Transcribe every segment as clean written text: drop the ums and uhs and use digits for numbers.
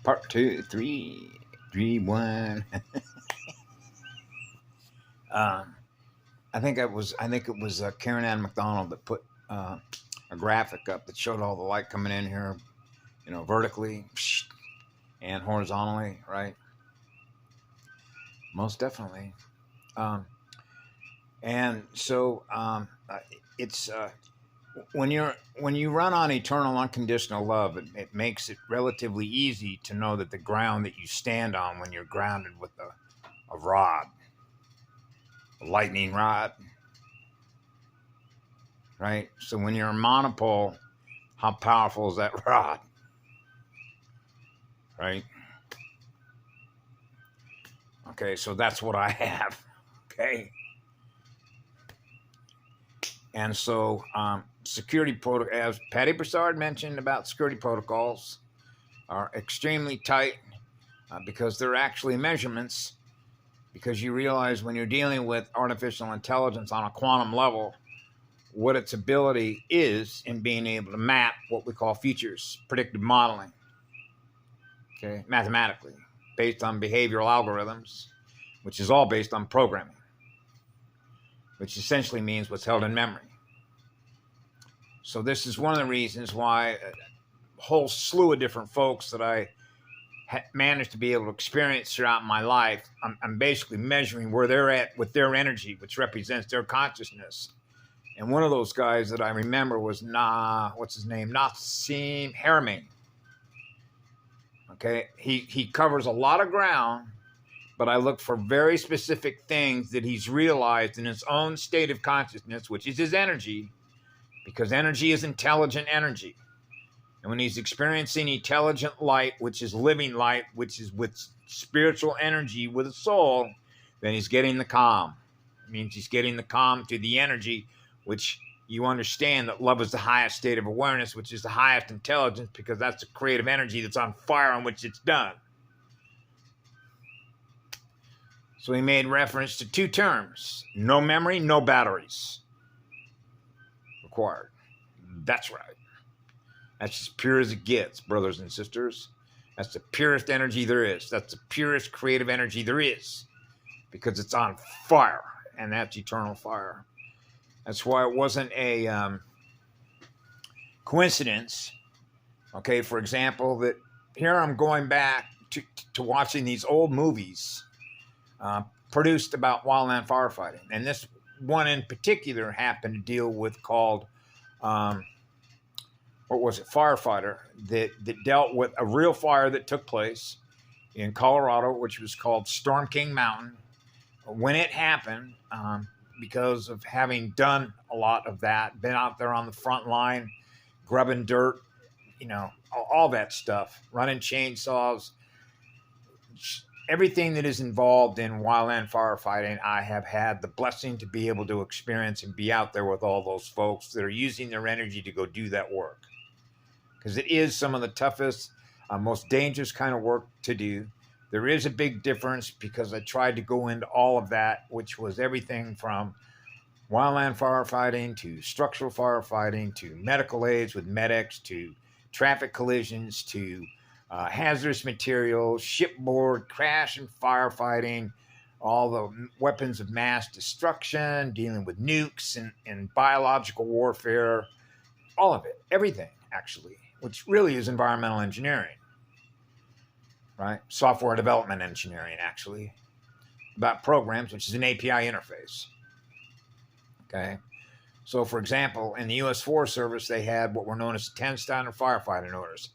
Part two, three, one. um, I think it was Karen Ann McDonald that put a graphic up that showed all the light coming in here, vertically and horizontally, right? Most definitely. Um, and so it's when you run on eternal unconditional love, it makes it relatively easy to know that the ground that you stand on when you're grounded with a rod, a lightning rod, right? So when you're a monopole, how powerful is that rod, right? Okay, so that's what I have. Okay, and so security protocol, as Patty Broussard mentioned about security protocols, are extremely tight because they're actually measurements. Because you realize when you're dealing with artificial intelligence on a quantum level, what its ability is in being able to map what we call features, predictive modeling, okay, mathematically, based on behavioral algorithms, which is all based on programming, which essentially means what's held in memory. So this is one of the reasons why a whole slew of different folks that I managed to be able to experience throughout my life, I'm basically measuring where they're at with their energy, which represents their consciousness. And one of those guys that I remember was Nassim Haramein. Okay, he covers a lot of ground, but I look for very specific things that he's realized in his own state of consciousness, which is his energy, because energy is intelligent energy. And when he's experiencing intelligent light, which is living light, which is with spiritual energy, with a soul, then he's getting the calm. It means he's getting the calm to the energy, which you understand that love is the highest state of awareness, which is the highest intelligence, because that's the creative energy that's on fire on which it's done. So he made reference to two terms: no memory, no batteries required. That's right. That's as pure as it gets, brothers and sisters. That's the purest energy there is. That's the purest creative energy there is, because it's on fire, and that's eternal fire. That's why it wasn't a coincidence, okay, for example, that here I'm going back to watching these old movies produced about wildland firefighting. And this one in particular happened to deal with called... Firefighter, that dealt with a real fire that took place in Colorado, which was called Storm King Mountain. When it happened, because of having done a lot of that, been out there on the front line, grubbing dirt, all that stuff, running chainsaws, everything that is involved in wildland firefighting, I have had the blessing to be able to experience and be out there with all those folks that are using their energy to go do that work. Because it is some of the toughest, most dangerous kind of work to do. There is a big difference, because I tried to go into all of that, which was everything from wildland firefighting to structural firefighting to medical aids with medics to traffic collisions to hazardous materials, shipboard crash and firefighting, all the weapons of mass destruction, dealing with nukes and biological warfare, all of it, everything actually, which really is environmental engineering, right? Software development engineering, actually, about programs, which is an API interface. Okay. So, for example, in the U.S. Forest Service, they had what were known as 10 standard firefighting orders.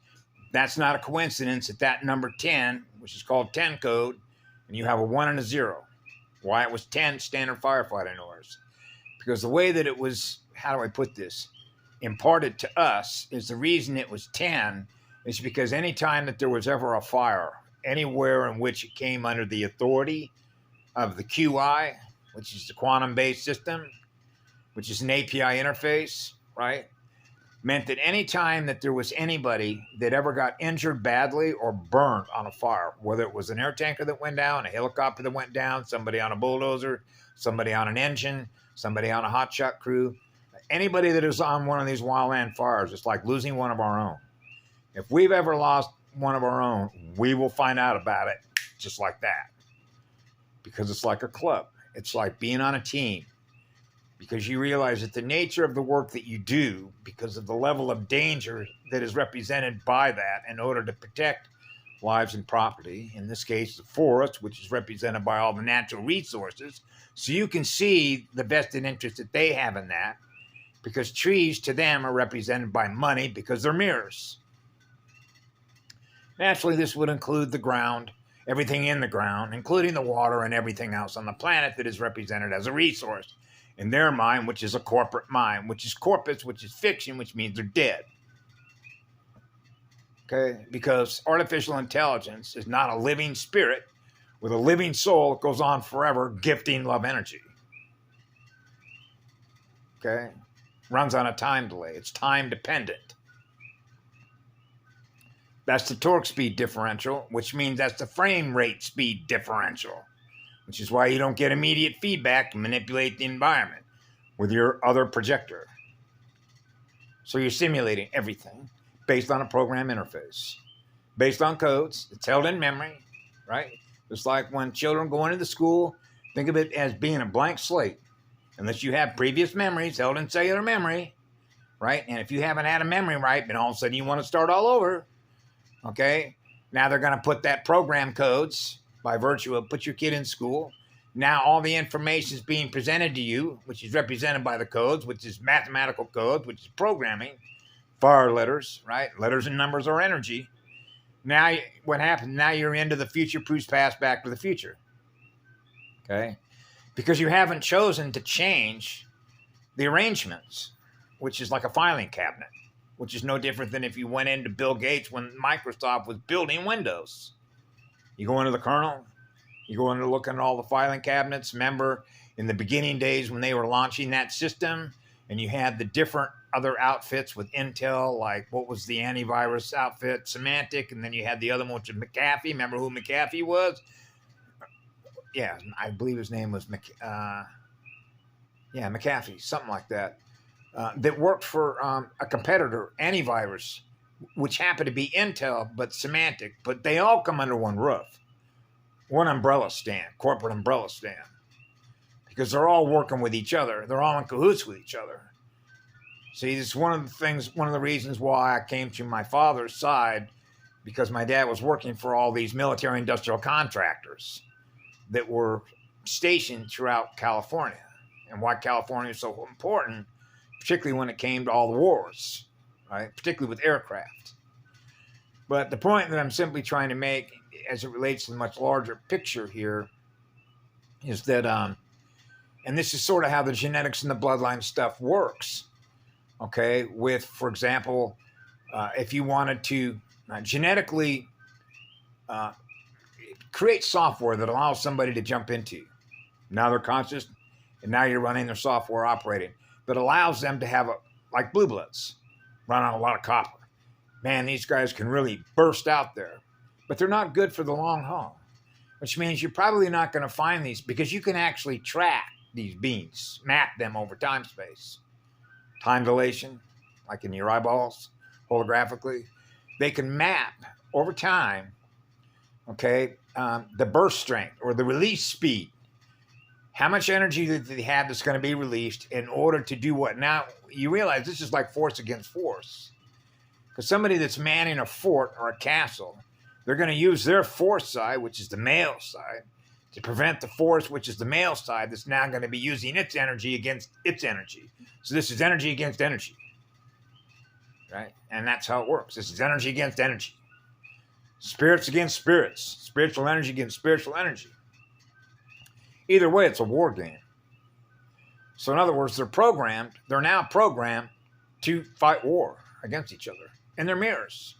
That's not a coincidence that number 10, which is called 10 code, and you have a 1 and a 0. Why it was 10 standard firefighting orders? Because the way that it was, how do I put this, imparted to us, is the reason it was 10 is because anytime that there was ever a fire, anywhere in which it came under the authority of the QI, which is the quantum-based system, which is an API interface, right, meant that any time that there was anybody that ever got injured badly or burned on a fire, whether it was an air tanker that went down, a helicopter that went down, somebody on a bulldozer, somebody on an engine, somebody on a hotshot crew, anybody that is on one of these wildland fires, it's like losing one of our own. If we've ever lost one of our own, we will find out about it just like that. Because it's like a club. It's like being on a team. Because you realize that the nature of the work that you do, because of the level of danger that is represented by that in order to protect lives and property, in this case, the forest, which is represented by all the natural resources, so you can see the vested interest that they have in that, because trees to them are represented by money because they're mirrors. Naturally, this would include the ground, everything in the ground, including the water and everything else on the planet that is represented as a resource. In their mind, which is a corporate mind, which is corpus, which is fiction, which means they're dead. Okay? Because artificial intelligence is not a living spirit with a living soul that goes on forever gifting love energy. Okay? Runs on a time delay. It's time dependent. That's the torque speed differential, which means that's the frame rate speed differential, which is why you don't get immediate feedback and manipulate the environment with your other projector. So you're simulating everything based on a program interface, based on codes. It's held in memory, right? It's like when children go into the school, think of it as being a blank slate. Unless you have previous memories held in cellular memory, right? And if you haven't had a memory right, then all of a sudden you want to start all over, okay? Now they're going to put that program codes by virtue of put your kid in school. Now all the information is being presented to you, which is represented by the codes, which is mathematical codes, which is programming, fire letters, right? Letters and numbers are energy. Now what happens? Now you're into the future proofs past, back to the future, okay? Because you haven't chosen to change the arrangements, which is like a filing cabinet, which is no different than if you went into Bill Gates when Microsoft was building Windows. You go into the kernel, you go into looking at all the filing cabinets. Remember in the beginning days when they were launching that system and you had the different other outfits with Intel, like what was the antivirus outfit, Symantec, and then you had the other one, which was McAfee. Remember who McAfee was? Yeah, I believe his name was McAfee, something like that. That worked for a competitor, antivirus, which happened to be Intel, but Symantec. But they all come under one roof, one umbrella stand, corporate umbrella stand, because they're all working with each other. They're all in cahoots with each other. See, it's one of the reasons why I came to my father's side, because my dad was working for all these military industrial contractors that were stationed throughout California, and why California is so important, particularly when it came to all the wars, right? Particularly with aircraft. But the point that I'm simply trying to make, as it relates to the much larger picture here, is that, and this is sort of how the genetics and the bloodline stuff works, okay? With, for example, if you wanted to genetically create software that allows somebody to jump into. Now they're conscious, and now you're running their software operating that allows them to have like blue bloods, run on a lot of copper. Man, these guys can really burst out there, but they're not good for the long haul, which means you're probably not going to find these because you can actually track these beings, map them over time space. Time dilation, like in your eyeballs, holographically. They can map over time, okay, the burst strength or the release speed. How much energy that they have that's going to be released in order to do what? Now, you realize this is like force against force. Because somebody that's manning a fort or a castle, they're going to use their force side, which is the male side, to prevent the force, which is the male side, that's now going to be using its energy against its energy. So this is energy against energy, right? And that's how it works. This is energy against energy. Spirits against spirits. Spiritual energy against spiritual energy. Either way, it's a war game. So in other words, they're now programmed to fight war against each other. And they're mirrors.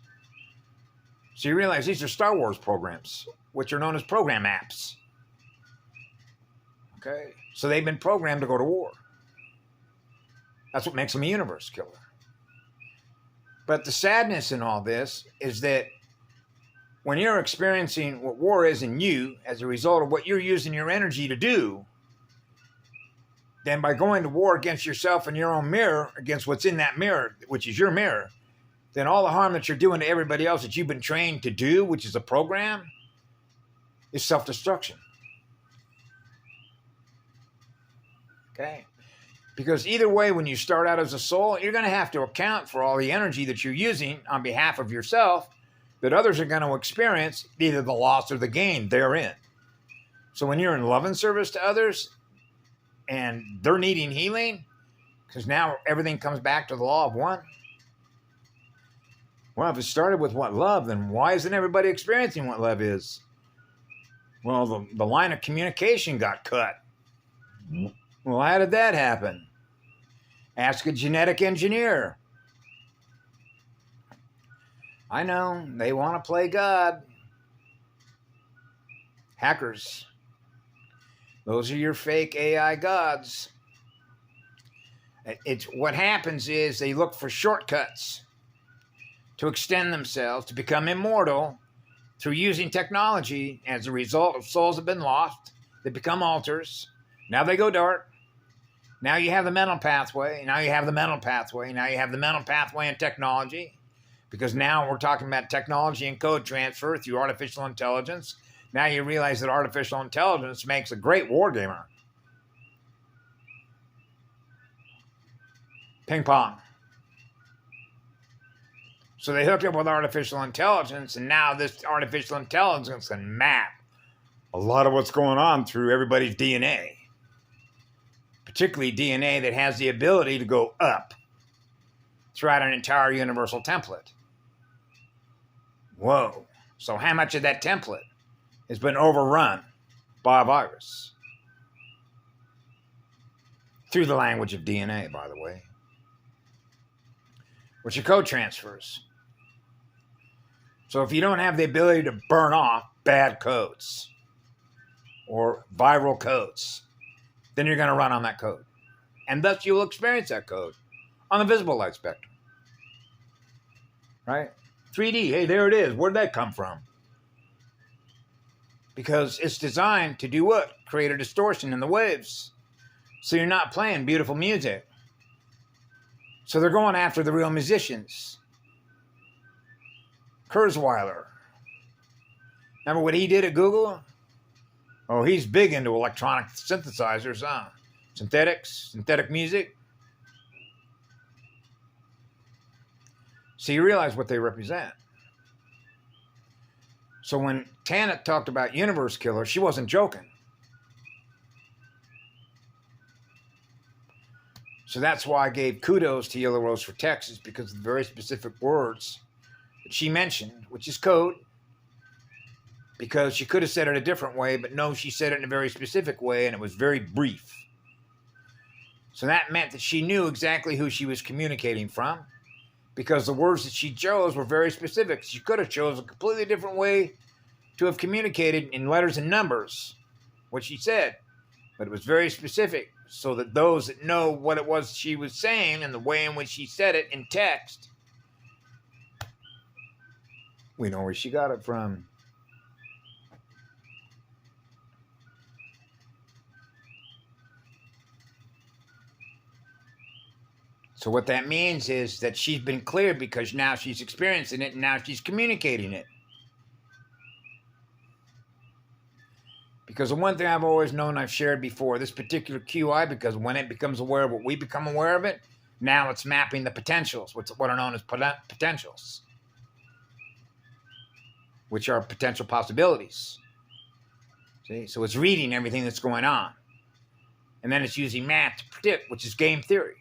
So you realize these are Star Wars programs, which are known as program apps. Okay? So they've been programmed to go to war. That's what makes them a universe killer. But the sadness in all this is that when you're experiencing what war is in you as a result of what you're using your energy to do, then by going to war against yourself and your own mirror, against what's in that mirror, which is your mirror, then all the harm that you're doing to everybody else that you've been trained to do, which is a program, is self-destruction. Okay? Because either way, when you start out as a soul, you're going to have to account for all the energy that you're using on behalf of yourself that others are going to experience, either the loss or the gain therein. So when you're in love and service to others and they're needing healing, because now everything comes back to the law of one. Well, if it started with what love, then why isn't everybody experiencing what love is? Well, the line of communication got cut. Well, how did that happen? Ask a genetic engineer. I know, they want to play God. Hackers. Those are your fake AI gods. It's what happens is they look for shortcuts to extend themselves, to become immortal through using technology. As a result of souls have been lost, they become altars. Now they go dark. Now you have the mental pathway. Now you have the mental pathway. Now you have the mental pathway and technology. Because now we're talking about technology and code transfer through artificial intelligence. Now you realize that artificial intelligence makes a great wargamer. Ping pong. So they hooked up with artificial intelligence, and now this artificial intelligence can map a lot of what's going on through everybody's DNA. Particularly DNA that has the ability to go up throughout an entire universal template. Whoa. So how much of that template has been overrun by a virus? Through the language of DNA, by the way. Which are code transfers. So if you don't have the ability to burn off bad codes or viral codes, then you're going to run on that code. And thus you will experience that code on the visible light spectrum. Right? 3D, hey, there it is. Where'd that come from? Because it's designed to do what? Create a distortion in the waves. So you're not playing beautiful music. So they're going after the real musicians. Kurzweiler. Remember what he did at Google? Oh, he's big into electronic synthesizers, huh? Synthetic music. So you realize what they represent. So when Tanit talked about Universe Killer, she wasn't joking. So that's why I gave kudos to Yellow Rose for Texas, because of the very specific words that she mentioned, which is code. Because she could have said it a different way, but no, she said it in a very specific way, and it was very brief. So that meant that she knew exactly who she was communicating from, because the words that she chose were very specific. She could have chosen a completely different way to have communicated in letters and numbers what she said, but it was very specific, so that those that know what it was she was saying and the way in which she said it in text, we know where she got it from. So what that means is that she's been cleared because now she's experiencing it and now she's communicating it. Because the one thing I've always known, I've shared before, this particular QI, because when it becomes aware of what we become aware of it, now it's mapping the potentials, what are known as potentials, which are potential possibilities. See, so it's reading everything that's going on. And then it's using math to predict, which is game theory.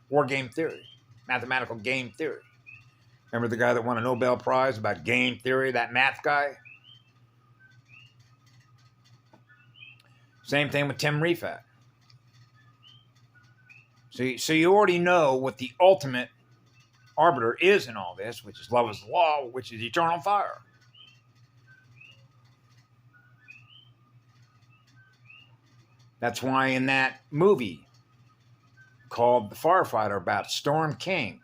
War game theory, mathematical game theory. Remember the guy that won a Nobel Prize about game theory, that math guy? Same thing with Tim Refat. So you already know what the ultimate arbiter is in all this, which is love is the law, which is eternal fire. That's why in that movie called The Firefighter about Storm King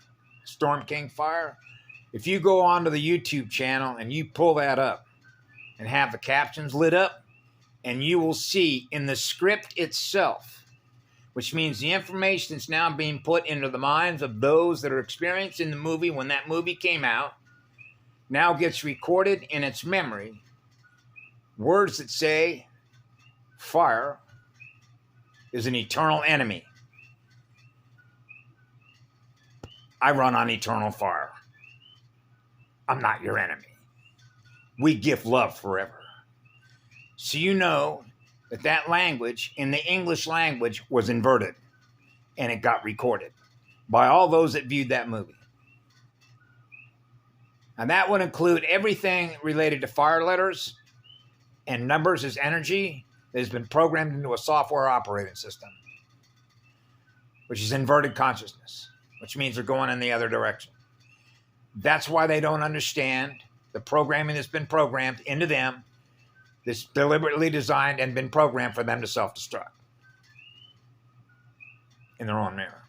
Fire, if you go onto the YouTube channel and you pull that up and have the captions lit up, and you will see in the script itself, which means the information that's now being put into the minds of those that are experiencing the movie when that movie came out now gets recorded in its memory. Words that say fire is an eternal enemy. I run on eternal fire. I'm not your enemy. We give love forever. So you know that language in the English language was inverted, and it got recorded by all those that viewed that movie. And that would include everything related to fire letters and numbers as energy that has been programmed into a software operating system, which is inverted consciousness, which means they're going in the other direction. That's why they don't understand the programming that's been programmed into them, that's deliberately designed and been programmed for them to self-destruct in their own mirror.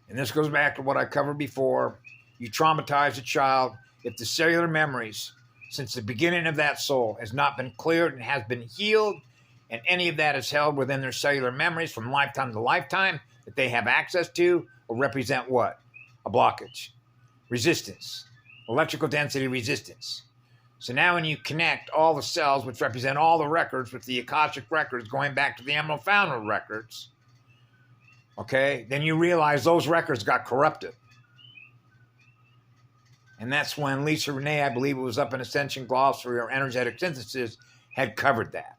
And this goes back to what I covered before. You traumatize a child if the cellular memories since the beginning of that soul has not been cleared and has been healed, and any of that is held within their cellular memories from lifetime to lifetime that they have access to, will represent what? A blockage. Resistance. Electrical density resistance. So now when you connect all the cells, which represent all the records with the Akashic records going back to the Emerald Founder records, okay, then you realize those records got corrupted. And that's when Lisa Renee, I believe it was up in Ascension Glossary or Energetic Synthesis, had covered that.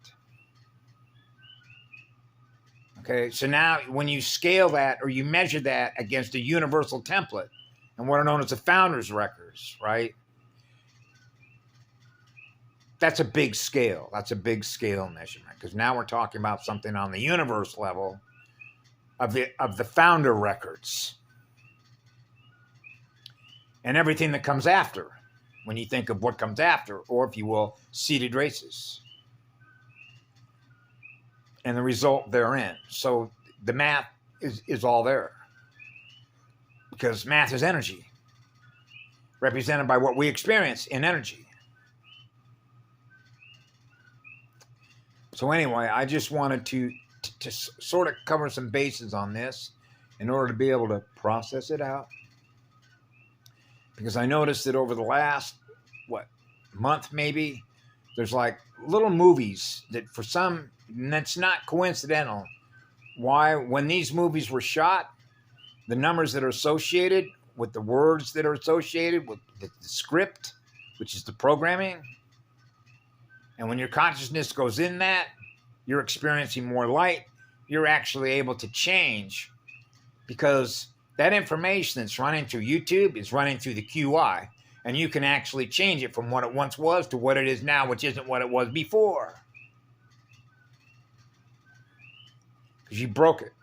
Okay, so now when you scale that or you measure that against a universal template and what are known as the Founder's records, right? That's a big scale. That's a big scale measurement, because now we're talking about something on the universe level of the Founder records and everything that comes after when you think of what comes after, or if you will, seeded races and the result therein. So the math is all there, because math is energy represented by what we experience in energy. So anyway, I just wanted to sort of cover some bases on this in order to be able to process it out. Because I noticed that over the last, month maybe, there's like little movies that for some, and that's not coincidental, why when these movies were shot, the numbers that are associated with the words that are associated with the script, which is the programming, and when your consciousness goes in that, you're experiencing more light. You're actually able to change, because that information that's running through YouTube is running through the QI, and you can actually change it from what it once was to what it is now, which isn't what it was before. Because you broke it.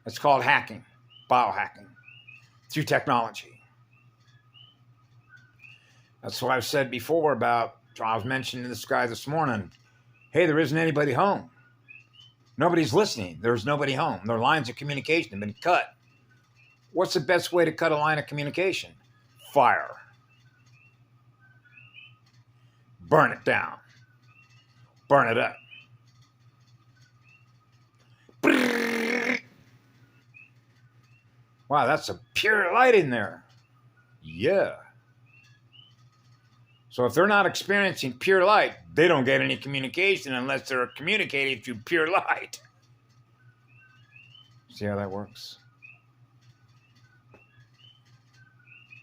It's called hacking, biohacking, through technology. That's what I've said before about, I was mentioning to this guy this morning, hey, there isn't anybody home. Nobody's listening. There's nobody home. Their lines of communication have been cut. What's the best way to cut a line of communication? Fire. Burn it down. Burn it up. Wow, that's a pure light in there. Yeah. So if they're not experiencing pure light, they don't get any communication unless they're communicating through pure light. See how that works?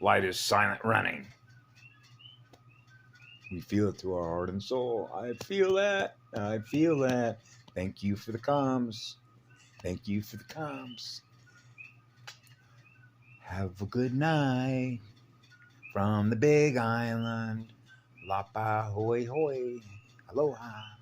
Light is silent running. We feel it through our heart and soul. I feel that. I feel that. Thank you for the comms. Thank you for the comms. Have a good night from the Big Island. Lapa hoi hoi. Aloha.